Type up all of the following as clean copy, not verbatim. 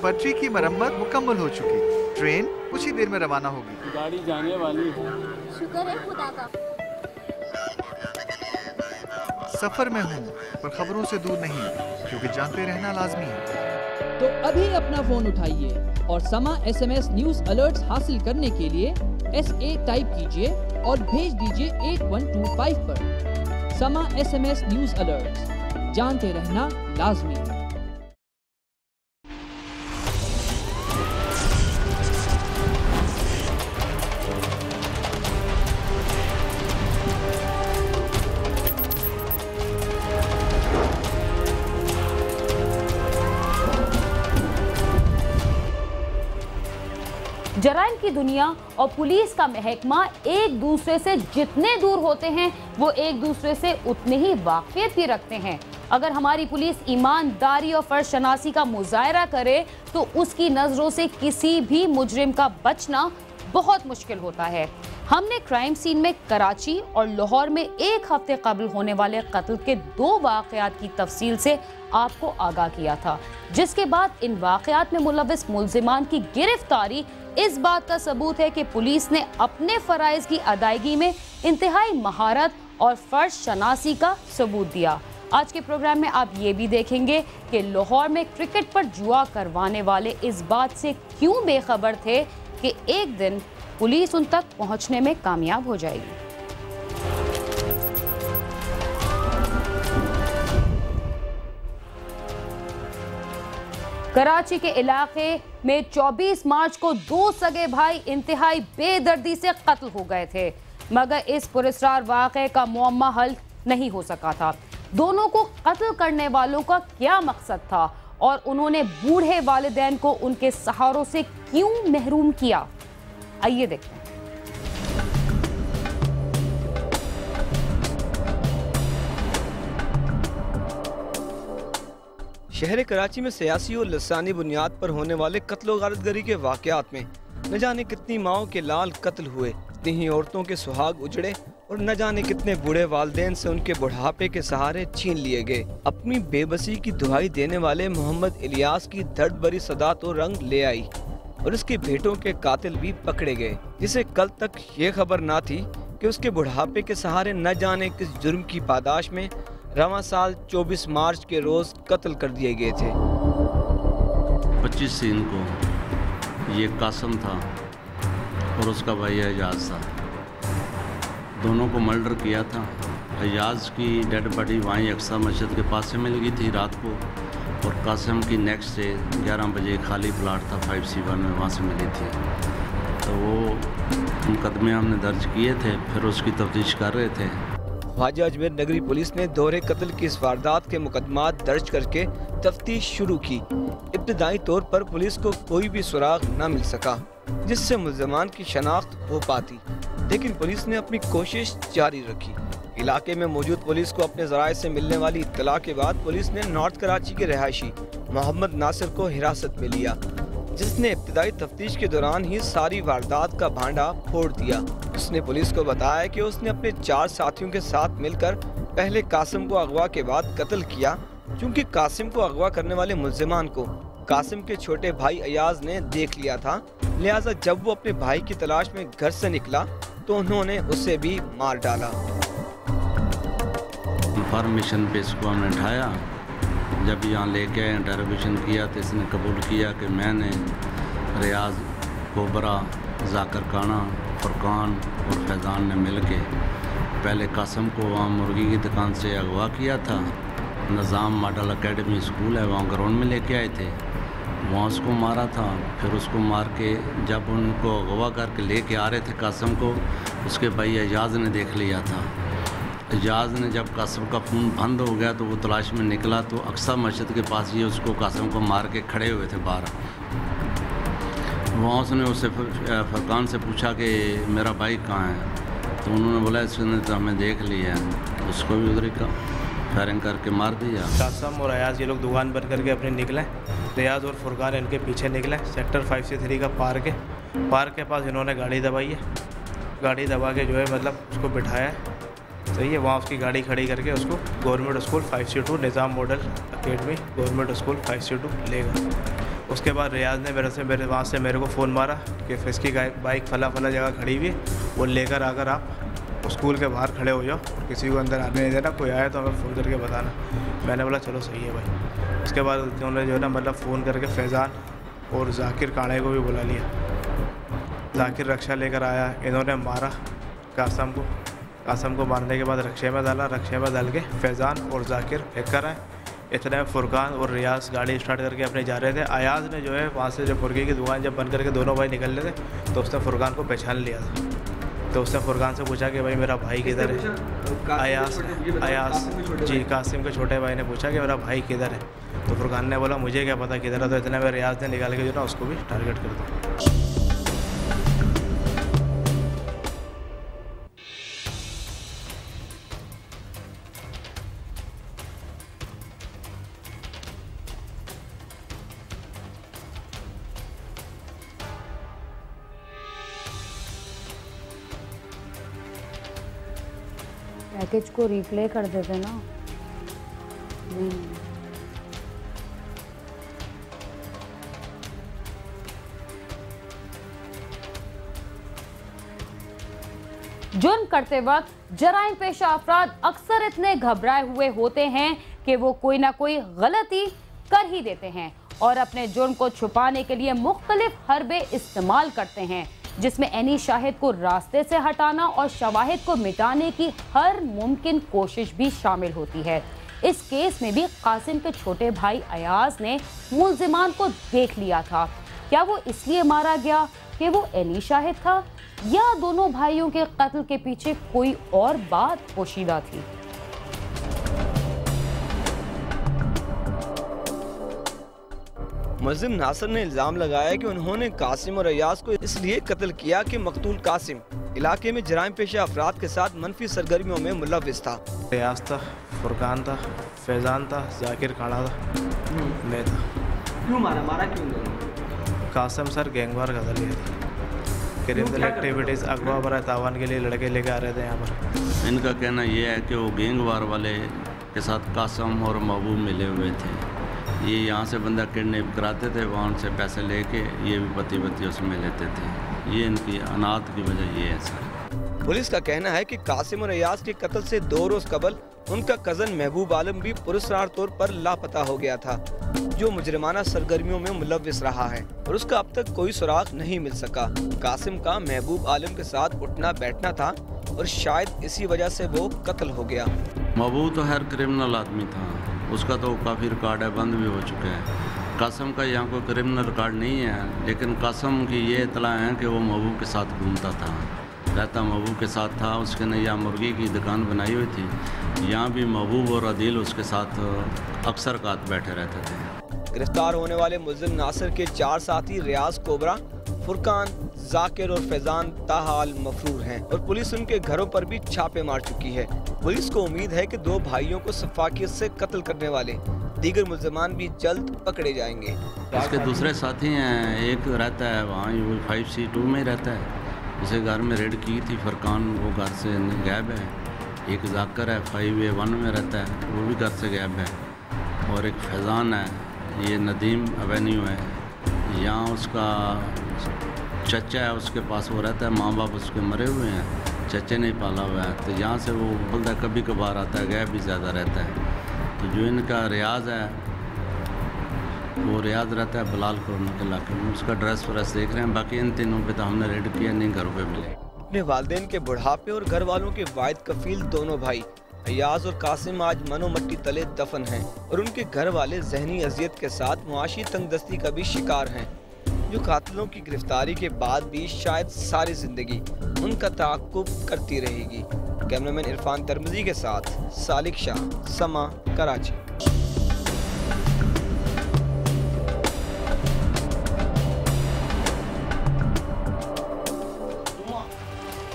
पटरी की मरम्मत मुकम्मल हो चुकी। ट्रेन कुछ ही देर में रवाना होगी। गाड़ी जाने वाली है। शुक्र है खुदा का। सफर में हूँ पर खबरों से दूर नहीं, क्योंकि जानते रहना लाजमी है। तो अभी अपना फोन उठाइए और समा SMS न्यूज अलर्ट्स हासिल करने के लिए SA टाइप कीजिए और भेज दीजिए 8125 पर। समा SMS न्यूज अलर्ट्स, जानते रहना लाजमी है। जराइम की दुनिया और पुलिस का महकमा एक दूसरे से जितने दूर होते हैं वो एक दूसरे से उतने ही वाक़ियत भी रखते हैं। अगर हमारी पुलिस ईमानदारी और फर्ज शनासी का मुजाहरा करे तो उसकी नज़रों से किसी भी मुजरिम का बचना बहुत मुश्किल होता है। हमने क्राइम सीन में कराची और लाहौर में एक हफ्ते कबल होने वाले कत्ल के 2 वाक़यात की तफसील से आपको आगाह किया था, जिसके बाद इन वाक़यात में मुलविस मुल्ज़िमान की गिरफ्तारी इस बात का सबूत है कि पुलिस ने अपने फ़राइज़ की अदायगी में इंतहाई महारत और फ़र्ज शनासी का सबूत दिया। आज के प्रोग्राम में आप ये भी देखेंगे कि लाहौर में क्रिकेट पर जुआ करवाने वाले इस बात से क्यों बेखबर थे कि एक दिन पुलिस उन तक पहुंचने में कामयाब हो जाएगी। कराची के इलाके में 24 मार्च को 2 सगे भाई इंतहाई बेदर्दी से कत्ल हो गए थे, मगर इस पुरस्कार वाक़े का मुअम्मा हल नहीं हो सका था। दोनों को कत्ल करने वालों का क्या मकसद था और उन्होंने बूढ़े वालिदैन को उनके सहारों से क्यों महरूम किया, आइए देखते हैं। शहर कराची में सियासी और लसानी बुनियाद पर होने वाले कत्ल और गारतगरी के वाक़यात में न जाने कितनी माओं के लाल कत्ल हुए, इतनी ही औरतों के सुहाग उजड़े और न जाने कितने बूढ़े वालिदैन से उनके बुढ़ापे के सहारे छीन लिए गए। अपनी बेबसी की दुहाई देने वाले मोहम्मद इलियास की दर्द भरी सदा तो रंग ले आई और उसके बेटों के कातिल भी पकड़े गए, जिसे कल तक ये खबर ना थी कि उसके बुढ़ापे के सहारे न जाने किस जुर्म की पादाश में रवां साल 24 मार्च के रोज कत्ल कर दिए गए थे। 25 सीन को ये कासम था और उसका भाई एजाज था, दोनों को मर्डर किया था। एजाज की डेड बॉडी वहीं अक्सा मस्जिद के पास से मिल गई थी रात को, और कासम की नेक्स्ट डे 11 बजे खाली प्लाट था 5C1 में, वहाँ से मिली थी। तो वो मुकदमे हमने दर्ज किए थे, फिर उसकी तफ्तीश कर रहे थे। ख्वाजा अजमेर नगरी पुलिस ने दोहरे कत्ल की इस वारदात के मुकदमात दर्ज करके तफ्तीश शुरू की। इब्तदाई तौर पर पुलिस को कोई भी सुराग न मिल सका जिससे मुल्ज़िमान की शनाख्त हो पाती, लेकिन पुलिस ने अपनी कोशिश जारी रखी। इलाके में मौजूद पुलिस को अपने ज़राए से मिलने वाली इत्तला के बाद पुलिस ने नॉर्थ कराची के रहायशी मोहम्मद नासिर को हिरासत में लिया, जिसने इब्तदाई तफ्तीश के दौरान ही सारी वारदात का भांडा फोड़ दिया। उसने पुलिस को बताया कि उसने अपने 4 साथियों के साथ मिलकर पहले कासिम को अगवा के बाद कत्ल किया, क्योंकि कासिम को अगवा करने वाले मुल्ज़िमान को कासिम के छोटे भाई अयाज ने देख लिया था। लिहाजा जब वो अपने भाई की तलाश में घर से निकला तो उन्होंने उसे भी मार डाला। इंफॉर्मेशन पे इसको हमने उठाया, जब यहाँ लेके आए इंटरोगेशन किया तो इसने कबूल किया कि मैंने रियाज, कोबरा, जाकर काना, फुरकान और फैज़ान ने मिल के पहले कासम को वहाँ मुर्गी की दुकान से अगवा किया था। निज़ाम मॉडल एकेडमी स्कूल है, वहाँ ग्राउंड में लेके आए थे, वहाँ उसको मारा था। फिर उसको मार के जब उनको अगवा करके लेके आ रहे थे कासम को, उसके भाई एजाज ने देख लिया था। एजाज ने जब कासम का खून बंद हो गया तो वो तलाश में निकला तो अक्सा मस्जिद के पास ही उसको कासम को मार के खड़े हुए थे बाहर। वहाँ उसने उससे फरकान से पूछा कि मेरा भाई कहाँ है, तो उन्होंने बोला इसने तो हमें देख लिया है, उसको भी उधर का फायरिंग करके मार दिया। कासम और अयाज ये लोग दुकान बंद करके अपने निकले, रियाज और फुरकान इनके पीछे निकले। सेक्टर 5C3 का पार्क है, पार्क के पास इन्होंने गाड़ी दबाई है, गाड़ी दबा के जो है मतलब उसको बिठाया है, सही है। वहाँ उसकी गाड़ी खड़ी करके उसको government school 5C2 Nizam model academy government school 5C2 ले गए। उसके बाद रियाज ने वहाँ से मेरे को फ़ोन मारा कि इसकी बाइक फला जगह खड़ी हुई है, वो लेकर आकर आप स्कूल के बाहर खड़े हो जाओ, किसी को अंदर आने नहीं देना, कोई आए तो हमें फ़ोन करके बताना। मैंने बोला चलो सही है भाई। उसके बाद उन्होंने जो है ना मतलब फ़ोन करके फैज़ान और जाकिर काणे को भी बुला लिया। जाकिर रक्षा लेकर आया, इन्होंने मारा कासम को मारने के बाद रक्षे में डाला, रक्षे में डाल के फैज़ान और जाकिर फेंक कर आए। इतने में फुरकान और रियाज गाड़ी स्टार्ट करके अपने जा रहे थे। अयाज ने जो है वहाँ से जब मुर्गी की दुकान जब बंद करके दोनों भाई निकल रहे थे तो उसने फुरकान को पहचान लिया था। तो उसने फुरकान से पूछा कि भाई मेरा भाई किधर है। अयाज जी कासिम के छोटे भाई ने पूछा कि मेरा भाई किधर है। तो फुरकान ने बोला मुझे क्या पता किधर है। तो इतने में रियाज ने निकाल के जो ना उसको भी टारगेट कर दिया। पैकेज को रिप्ले कर देते ना। जुर्म करते वक्त जराइम पेशा अफराद अक्सर इतने घबराए हुए होते हैं कि वो कोई ना कोई गलती कर ही देते हैं और अपने जुर्म को छुपाने के लिए मुख्तलिफ हरबे इस्तेमाल करते हैं, जिसमें एनी शाहिद को रास्ते से हटाना और शवाहिद को मिटाने की हर मुमकिन कोशिश भी शामिल होती है। इस केस में भी कासिम के छोटे भाई अयाज ने मुल्जिमान को देख लिया था। क्या वो इसलिए मारा गया कि वो एनी शाहिद था या दोनों भाइयों के कत्ल के पीछे कोई और बात पोशीदा थी? मुल्जिम नासिर ने इल्जाम लगाया कि उन्होंने कासिम और अयाज को इसलिए कत्ल किया कि मकतूल कासिम इलाके में जराइम पेशा अफराद के साथ मनफी सरगर्मियों में मुलव्विस था। अयाज था, फुरकान था, फैज़ान था, जाकिर काड़ा था, मैं था। क्यों मारा क्यों? कासिम सर गैंगवार का था, क्रिमिनल एक्टिविटीज़ अगवा बरा तावान के लिए लड़के लेके आ रहे थे यहाँ पर। इनका कहना यह है कि वो गैंगवार वाले के साथ कासिम और महबूब मिले हुए थे। ये यहाँ से बंदा किडनैप कराते थे, वहाँ से पैसे लेके ये भी पति उसमें लेते थे। ये इनकी अनाथ की वजह ये है सर। पुलिस का कहना है कि कासिम और अयाज के कत्ल से 2 रोज कबल उनका कजन महबूब आलम भी पुरस्कार तौर पर लापता हो गया था, जो मुजरिमाना सरगर्मियों में मुलव्विस रहा है और उसका अब तक कोई सुराग नहीं मिल सका। कासिम का महबूब आलम के साथ उठना बैठना था और शायद इसी वजह से वो कत्ल हो गया। महबूब तो हर क्रिमिनल आदमी था, उसका तो काफ़ी रिकॉर्ड है, बंद भी हो चुका है। कासिम का यहाँ कोई क्रिमिनल रिकॉर्ड नहीं है, लेकिन कासिम की ये इतला है कि वो महबूब के साथ घूमता था, रहता महबूब के साथ था। उसके ने यहाँ मुर्गी की दुकान बनाई हुई थी, यहाँ भी महबूब और अदील उसके साथ अक्सर कात बैठे रहते थे। गिरफ्तार होने वाले मुल्जिम नासिर के 4 साथी रियाज कोबरा, फुरकान, जाकिर और फैज़ान ताहाल मफरूर हैं और पुलिस उनके घरों पर भी छापे मार चुकी है। पुलिस को उम्मीद है कि 2 भाइयों को सफाकियत से कत्ल करने वाले दीगर मुल्जिमान भी जल्द पकड़े जाएंगे। इसके दूसरे साथी हैं, एक रहता है वहाँ 5C2 में रहता है, जिसे घर में रेड की थी फुरकान, वो घर से गायब है। एक जाकर है 5A1 में रहता है, वो भी घर से गायब है। और एक फैज़ान है, ये नदीम एवेन्यू है, यहाँ उसका चचा है, उसके पास वो रहता है, माँ बाप उसके मरे हुए हैं, चचे ने पाला हुआ है, तो यहाँ से वो बोलता है कभी कभार आता है, गायब भी ज़्यादा रहता है। तो जो इनका रियाज है वो रियाज रहता है बलाल कॉलोनी के इलाके में, उसका ड्रेस व्रेस देख रहे हैं। बाकी इन तीनों पे तो हमने रेड किया नहीं, घरों पे मिले। अपने वालिदैन के बुढ़ापे और घर वालों के वाहिद कफील दोनों भाई अयाज और कासिम आज मनोमट्टी तले दफन हैं और उनके घर वाले जहनी अजियत के साथ मुआशी तंगदस्ती का भी शिकार हैं, जो कातिलों की गिरफ्तारी के बाद भी शायद सारी जिंदगी उनका ताक़ुब करती रहेगी। कैमरामैन इरफान तरमजी के साथ सालिक शाह, समा, कराची।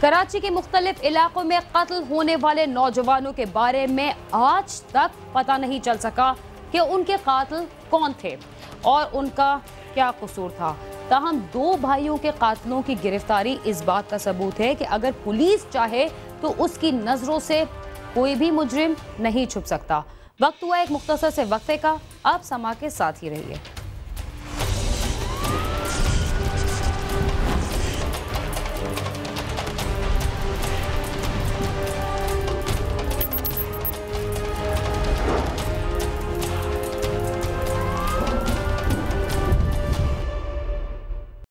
कराची के मुख्तलिफ इलाकों में कत्ल होने वाले नौजवानों के बारे में आज तक पता नहीं चल सका कि उनके कातिल कौन थे और उनका क्या कसूर था। ताहम 2 भाइयों के कातिलों की गिरफ्तारी इस बात का सबूत है कि अगर पुलिस चाहे तो उसकी नजरों से कोई भी मुजरिम नहीं छुप सकता। वक्त हुआ एक मुख्तसर से वक्फे का, आप समा के साथ ही रहिए।